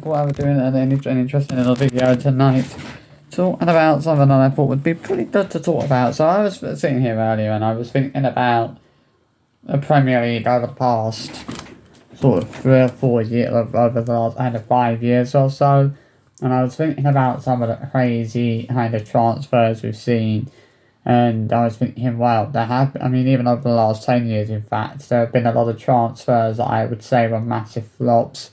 thought I was doing an interesting little video tonight, talking about something that I thought would be pretty good to talk about. So I was sitting here earlier and I was thinking about the Premier League over the past sort of 3 or 4 years, over the last kind of 5 years or so, and I was thinking about some of the crazy kind of transfers we've seen. And I was thinking, well, even over the last 10 years, in fact, there have been a lot of transfers that I would say were massive flops,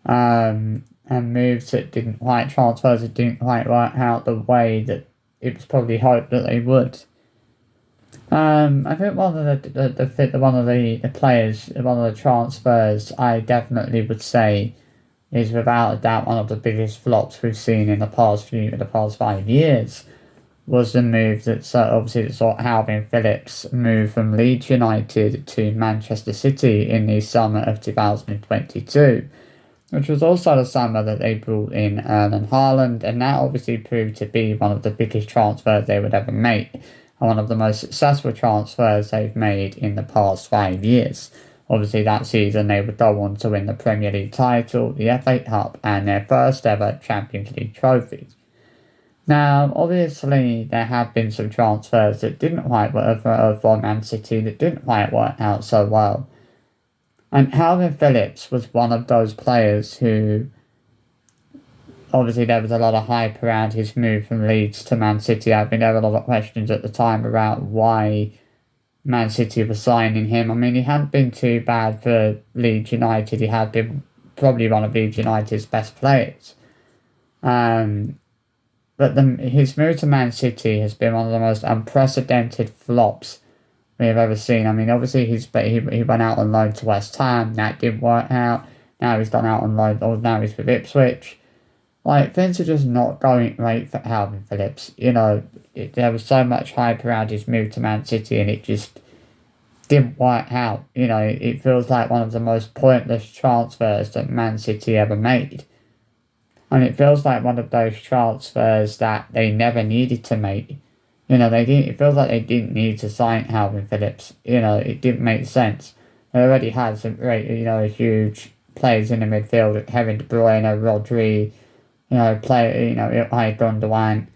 and transfers that didn't quite work out the way that it was probably hoped that they would. I think one of the transfers I definitely would say is without a doubt one of the biggest flops we've seen in the past 5 years. Was the move that saw Kalvin Phillips move from Leeds United to Manchester City in the summer of 2022, which was also the summer that they brought in Erling Haaland, and that obviously proved to be one of the biggest transfers they would ever make, and one of the most successful transfers they've made in the past 5 years. Obviously, that season they would go on to win the Premier League title, the FA Cup, and their first ever Champions League trophies. Now, obviously, there have been some transfers that didn't quite work for Man City that didn't quite work out so well. And Kalvin Phillips was one of those players who, obviously, there was a lot of hype around his move from Leeds to Man City. I think there were a lot of questions at the time about why Man City was signing him. I mean, he hadn't been too bad for Leeds United. He had been probably one of Leeds United's best players. But his move to Man City has been one of the most unprecedented flops we have ever seen. I mean, obviously he went out on loan to West Ham. That didn't work out. Now he's gone out on loan, or now he's with Ipswich. Like, things are just not going great for Kalvin Phillips. There was so much hype around his move to Man City, and it just didn't work out. It feels like one of the most pointless transfers that Man City ever made. And it feels like one of those transfers that they never needed to make. It feels like they didn't need to sign Kalvin Phillips. It didn't make sense. They already had some great, huge players in the midfield, Kevin De Bruyne, Rodri, Ilkay Gundogan.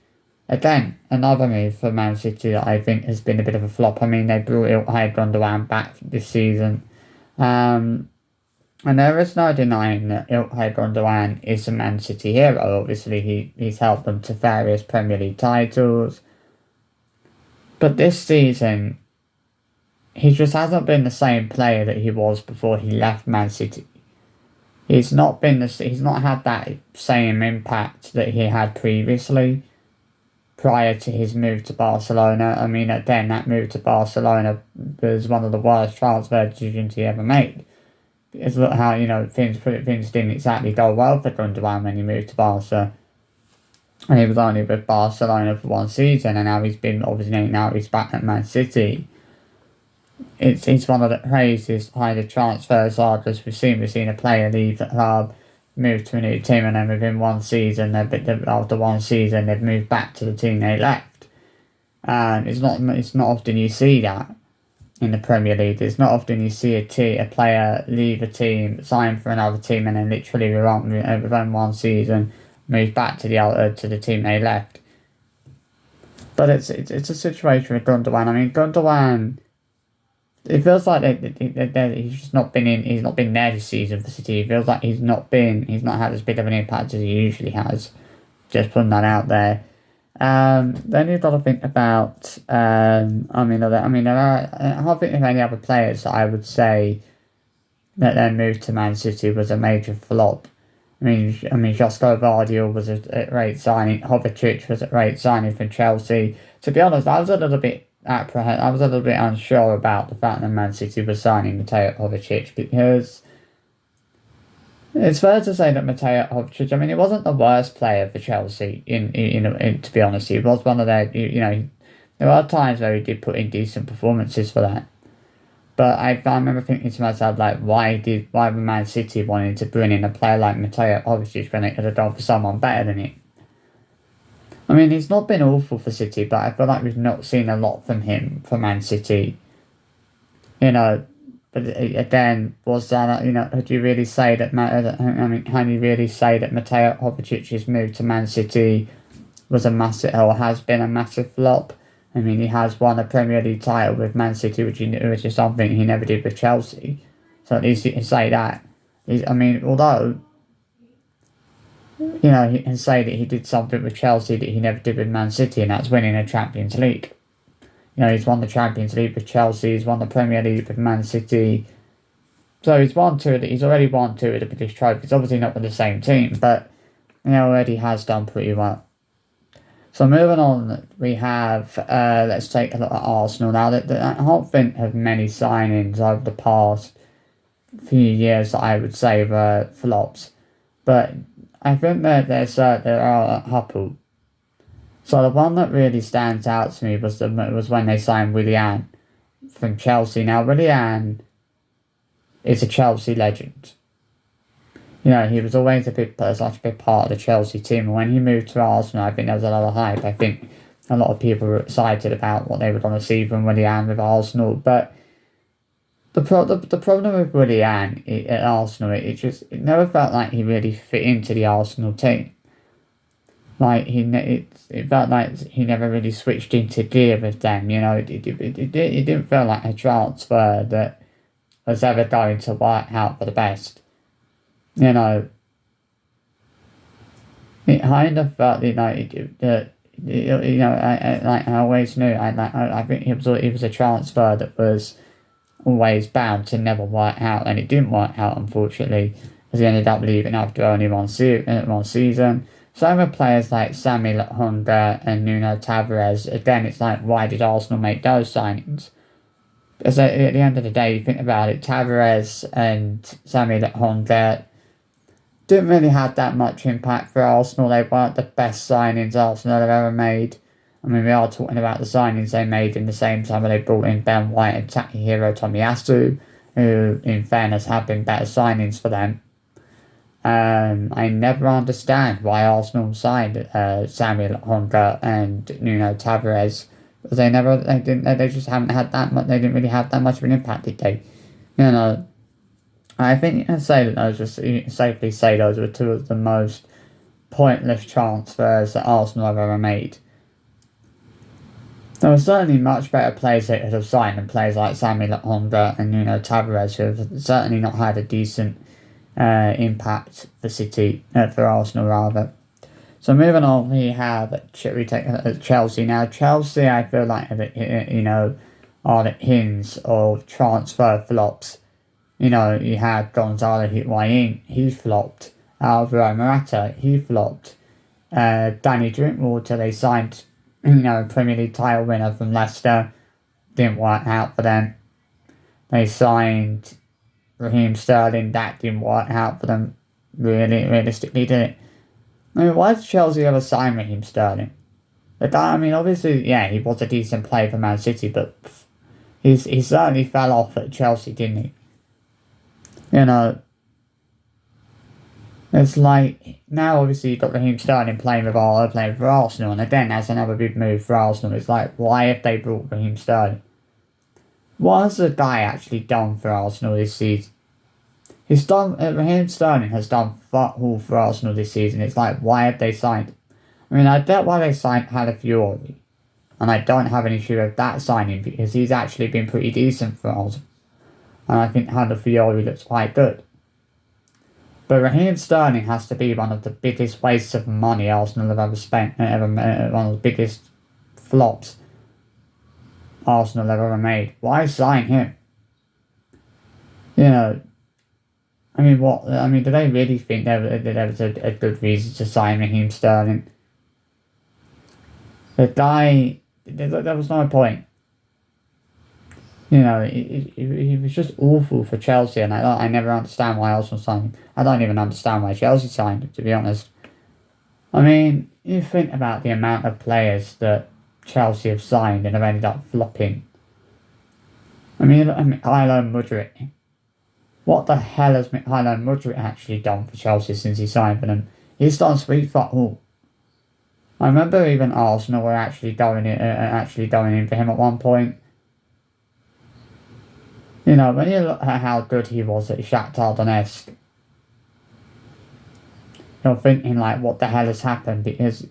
Again, another move for Man City that I think has been a bit of a flop. I mean, they brought Ilkay Gundogan back this season. And there is no denying that Ilkay Gundogan is a Man City hero. Obviously, he's helped them to various Premier League titles. But this season, he just hasn't been the same player that he was before he left Man City. He's not had that same impact that he had previously, prior to his move to Barcelona. I mean, again, that move to Barcelona was one of the worst transfer decisions he ever made. Because look how, things didn't exactly go well for Gundogan when he moved to Barca. And he was only with Barcelona for 1 season, and now he's back at Man City. It's one of the craziest kind of transfer sagas we've seen. We've seen a player leave the club, move to a new team, and then within 1 season, after 1 season, they've moved back to the team they left. And it's not often you see that in the Premier League. It's not often you see a player leave a team, sign for another team, and then literally within 1 season move back to the team they left. But it's a situation with Gundogan. I mean, Gundogan, it feels like he's not been there this season for City. It feels like he's not had as big of an impact as he usually has. Just putting that out there. Then you've got to think about, I can't think of any other players that I would say that their move to Man City was a major flop. I mean, Josko Gvardiol was a great signing. Kovacic was a great signing for Chelsea. To be honest, I was a little bit unsure about the fact that Man City was signing Mateo Kovacic, because it's fair to say that Mateo Kovacic, I mean, he wasn't the worst player for Chelsea. To be honest, he was one of their. There are times where he did put in decent performances for that. But I remember thinking to myself, like, why were Man City wanting to bring in a player like Mateo Kovacic when they could have gone for someone better than him? I mean, he's not been awful for City, but I feel like we've not seen a lot from him for Man City. But But again, was that, could you really say that, can you really say that Mateo Kovacic's move to Man City was a massive, or has been a massive flop? I mean, he has won a Premier League title with Man City, which is something he never did with Chelsea. So at least you can say that. Although, he can say that he did something with Chelsea that he never did with Man City, and that's winning a Champions League. He's won the Champions League with Chelsea, he's won the Premier League with Man City. So he's already won two of the British trophies, obviously not with the same team, but already has done pretty well. So moving on, we have, let's take a look at Arsenal now. I don't think have many signings over the past few years that I would say were flops, but I think that there are a couple. So the one that really stands out to me was when they signed Willian from Chelsea. Now Willian is a Chelsea legend. He was always such a big part of the Chelsea team. And when he moved to Arsenal, I think there was a lot of hype. I think a lot of people were excited about what they were going to see from Willian with Arsenal. But the problem with Willian at Arsenal, it never felt like he really fit into the Arsenal team. Like it felt like he never really switched into gear with them. It didn't feel like a transfer that was ever going to work out for the best. It kind of felt I always knew. I think he was a transfer that was always bound to never work out, and it didn't work out, unfortunately, as he ended up leaving after only one season. Same with players like Sami Lokonga and Nuno Tavares. Again, it's like, why did Arsenal make those signings? Because at the end of the day, you think about it, Tavares and Sami Lokonga didn't really have that much impact for Arsenal. They weren't the best signings Arsenal have ever made. We are talking about the signings they made in the same time when they brought in Ben White and Takehiro Tomiyasu, who, in fairness, have been better signings for them. I never understand why Arsenal signed Sami Lokonga and Nuno Tavares. They just haven't had that much. They didn't really have that much of an impact, did they? I think you can safely say those were two of the most pointless transfers that Arsenal have ever made. There were certainly much better players they could have signed than players like Sami Lokonga and Nuno Tavares, who have certainly not had a decent impact for Arsenal rather. So moving on, we take Chelsea now. Chelsea, I feel like are the hints of transfer flops. You had Gonzalo Higuain, he flopped. Alvaro Morata, he flopped. Danny Drinkwater, they signed, Premier League title winner from Leicester, didn't work out for them. They signed Raheem Sterling, that didn't work out for them, realistically, did it? Why did Chelsea ever sign Raheem Sterling? Obviously, yeah, he was a decent player for Man City, but he certainly fell off at Chelsea, didn't he? It's like, now obviously you've got Raheem Sterling playing for Arsenal, and again, that's another big move for Arsenal. It's like, why have they brought Raheem Sterling? What has the guy actually done for Arsenal this season? Raheem Sterling has done fuck all for Arsenal this season. It's like, why have they signed him? I get why they signed Calafiori, and I don't have an issue with that signing because he's actually been pretty decent for Arsenal. And I think Calafiori looks quite good. But Raheem Sterling has to be one of the biggest wastes of money Arsenal have ever spent, one of the biggest flops Arsenal have ever made. Why sign him? Do they really think there was a good reason to sign Raheem Sterling? The guy, there was no point. He was just awful for Chelsea, and I never understand why Arsenal signed him. I don't even understand why Chelsea signed him, to be honest. You think about the amount of players that Chelsea have signed and have ended up flopping. Mykhailo Mudryk. What the hell has Mykhailo Mudryk actually done for Chelsea since he signed for them? He's done sweet fuck all. I remember even Arsenal were actually going in for him at one point. You know, when you look at how good he was at Shakhtar Donetsk, you're thinking like, what the hell has happened? Because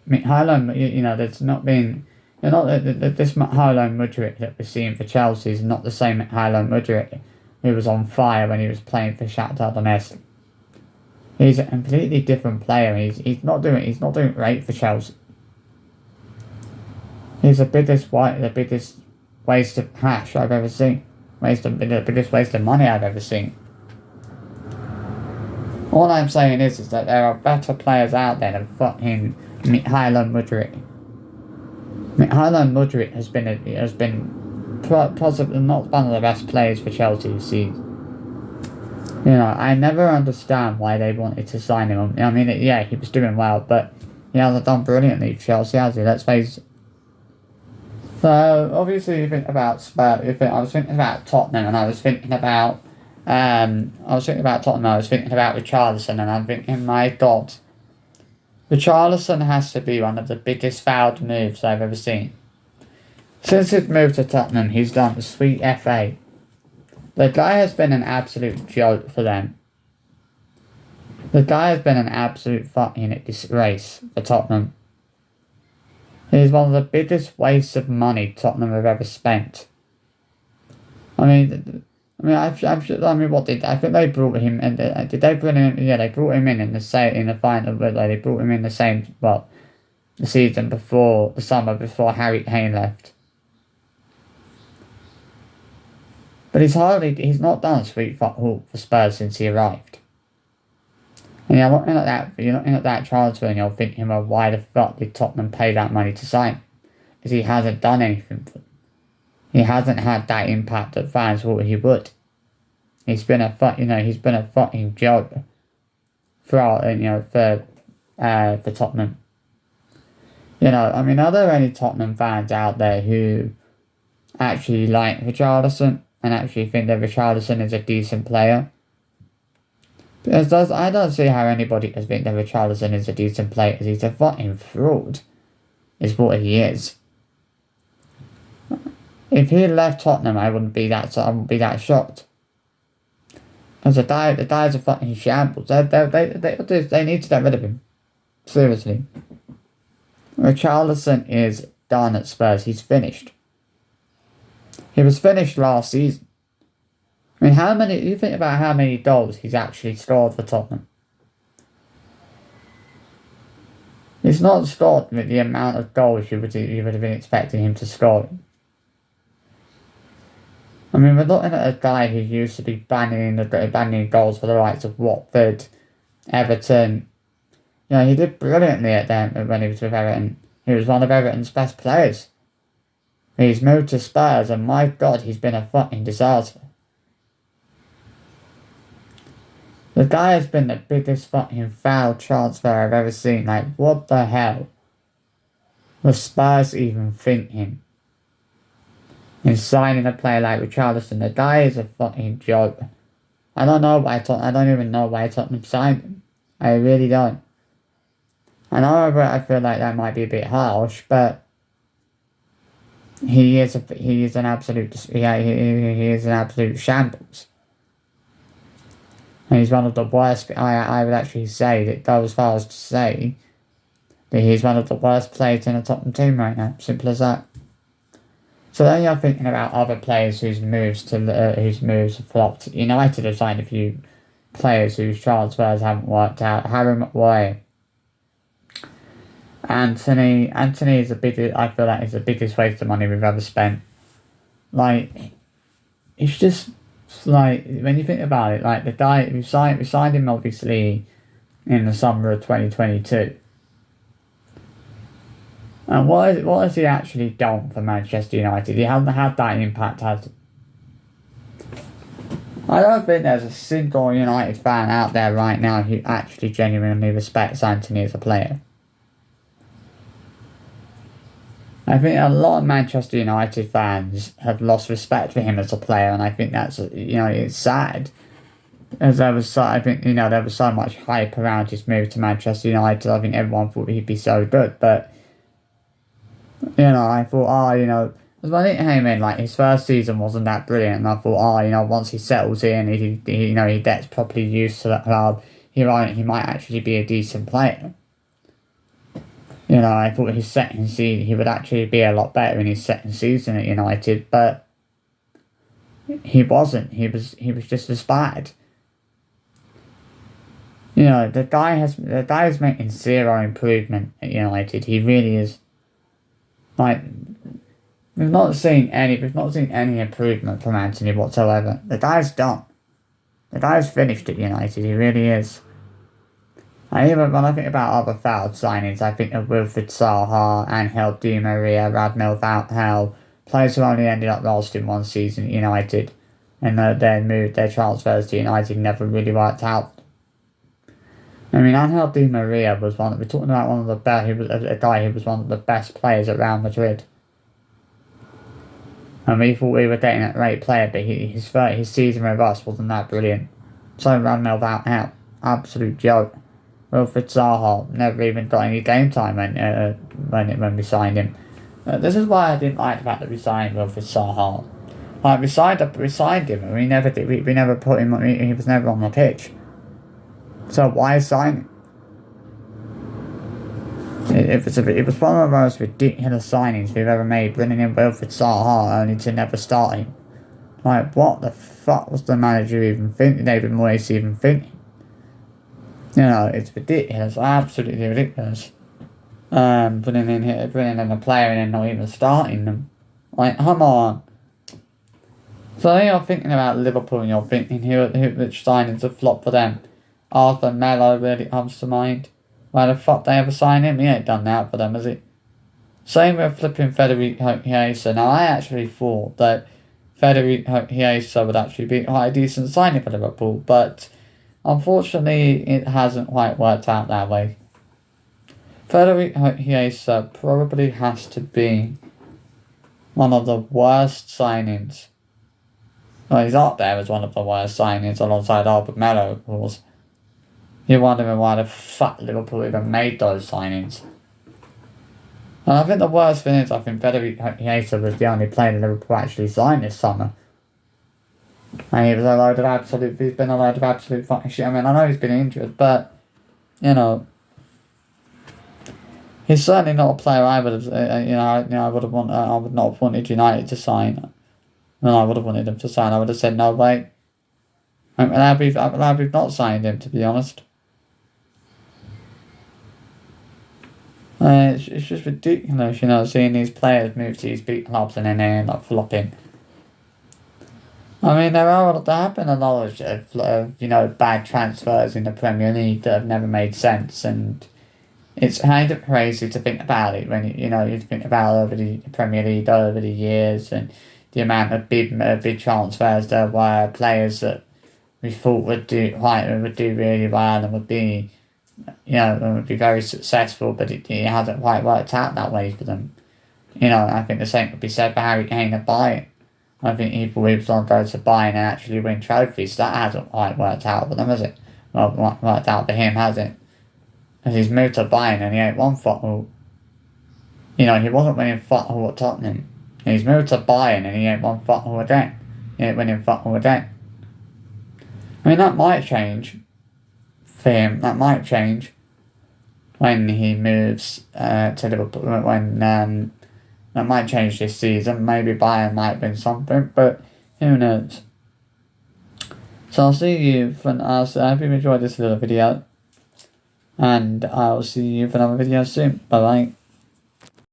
Mykhailo, you know, there's not been, you know, this Mykhailo Mudryk that we're seeing for Chelsea is not the same Mykhailo Mudryk who was on fire when he was playing for Shakhtar Donetsk. He's a completely different player. He's not doing great for Chelsea. He's the biggest waste of cash I've ever seen. The biggest waste of money I've ever seen. All I'm saying is that there are better players out there than fucking Mykhailo Mudryk. Mykhailo Mudryk has been possibly not one of the best players for Chelsea this season. You know, I never understand why they wanted to sign him. I mean, yeah, he was doing well, but he hasn't done brilliantly for Chelsea, has he? Let's face it. So, obviously, you think about Spurs. I was thinking about Tottenham, and I was thinking about Richarlison, and I'm thinking, my God, Richarlison has to be one of the biggest fouled moves I've ever seen. Since his move to Tottenham, he's done a sweet FA. The guy has been an absolute joke for them. The guy has been an absolute fucking disgrace for Tottenham. He's one of the biggest wastes of money Tottenham have ever spent. I think they brought him in. Did they bring him? Yeah, they brought him in the final. But they brought him in the season before, the summer before Harry Kane left. But he's not done a sweet fuck all for Spurs since he arrived. And you're looking at that transfer and you're thinking, well, why the fuck did Tottenham pay that money to sign him? Because he hasn't done anything for them. He hasn't had that impact that fans thought he would. He's been a fucking joke for Tottenham. You know, I mean, are there any Tottenham fans out there who actually like Richarlison and actually think that Richarlison is a decent player? Because I don't see how anybody can think that Richarlison is a decent player, because he's a fucking fraud, is what he is. If he left Tottenham, I wouldn't be that shocked. Because the guy's a fucking shambles. They need to get rid of him. Seriously. Richarlison is done at Spurs. He's finished. He was finished last season. I mean, you think about how many goals he's actually scored for Tottenham. He's not scored with the amount of goals you would have been expecting him to score. I mean, we're looking at a guy who used to be banning goals for the likes of Watford, Everton. You know, he did brilliantly at them when he was with Everton. He was one of Everton's best players. He's moved to Spurs, and my God, he's been a fucking disaster. The guy has been the biggest fucking foul transfer I've ever seen. Like, what the hell was Spurs even thinking in signing a player like Richarlison? The guy is a fucking joke. I don't even know why Tottenham signed him. I really don't. I feel like that might be a bit harsh, but he is an absolute shambles. And he's one of the worst. I would actually say that go as far as to say that he's one of the worst players in the Tottenham team right now. Simple as that. So then you're thinking about other players whose moves have flopped. United have signed a few players whose transfers haven't worked out. Harry Maguire. Anthony is I feel like is the biggest waste of money we've ever spent. Like, it's just like, when you think about it, like the guy we signed him obviously in the summer of 2022. And what has he actually done for Manchester United? He hasn't had that impact, has he? I don't think there's a single United fan out there right now who actually genuinely respects Anthony as a player. I think a lot of Manchester United fans have lost respect for him as a player, and I think that's, it's sad. As there was so much hype around his move to Manchester United. I think everyone thought he'd be so good, but I thought, Because when it came in, like, his first season wasn't that brilliant, and I thought, once he settles in, he gets properly used to the club, he might actually be a decent player. I thought his second season, he would actually be a lot better in his second season at United, but he wasn't. He was just as bad. The guy is making zero improvement at United. He really is. Like, we've not seen any improvement from Antony whatsoever. The guy's done. The guy's finished at United. He really is. Even when I think about other failed signings, I think of Wilfried Zaha, Angel Di Maria, Radmel Falcao, players who only ended up lasting one season at United, and their transfers to United never really worked out. I mean, Angel Di Maria was we're talking about one of the best. He was a guy who was one of the best players at Real Madrid. And we thought we were getting a great player, but his season with us wasn't that brilliant. So Radmel Falcao, absolute joke. Wilfried Zaha never even got any game time when we signed him. This is why I didn't like the fact that we signed Wilfried Zaha. Like, we signed him, and we never did. We never put him. He was never on the pitch. So why sign him? It was one of the most ridiculous signings we've ever made, bringing in Wilfried Zaha only to never start him. Like, what the fuck was the manager even thinking? David Moyes even thinking? It's ridiculous, absolutely ridiculous. Bringing in a player and then not even starting them. Like, come on. So you're thinking about Liverpool and you're thinking which signings have flopped for them. Arthur Melo really comes to mind. Why the fuck they ever sign him? He ain't done that for them, has he? Same with flipping Federico Chiesa. Now, I actually thought that Federico Chiesa would actually be quite a decent signing for Liverpool, but unfortunately, it hasn't quite worked out that way. Federico Chiesa probably has to be one of the worst signings. Well, he's up there as one of the worst signings alongside Arthur Melo, of course. You're wondering why the fuck Liverpool even made those signings. And I think the worst thing is, I think Federico Chiesa was the only player that Liverpool actually signed this summer. And he's been a load of absolute fucking shit. I mean, I know he's been injured, but, he's certainly not a player I would have, I would not have wanted United to sign. And I would have wanted him to sign. I would have said, no, wait. I'm glad we've not signed him, to be honest. It's just ridiculous, seeing these players move to these big clubs and then they end up flopping. I mean, there have been a lot of bad transfers in the Premier League that have never made sense, and it's kind of crazy to think about it when you think about over the Premier League over the years and the amount of big transfers there were, players that we thought would do really well and would be very successful, but it hasn't quite worked out that way for them. I think the same could be said for Harry Kane at Bayern. I think he believes on go to Bayern and actually win trophies. That hasn't quite worked out for them, has it? Well, worked out for him, has it? Because he's moved to Bayern and he ain't won football. He wasn't winning football at Tottenham. He's moved to Bayern and he ain't won football again. He ain't winning football again. I mean, that might change for him. That might change when he moves to Liverpool. That might change this season. Maybe Bayern might win something, but who knows? So I'll see you I hope you enjoyed this little video, and I'll see you for another video soon. Bye bye.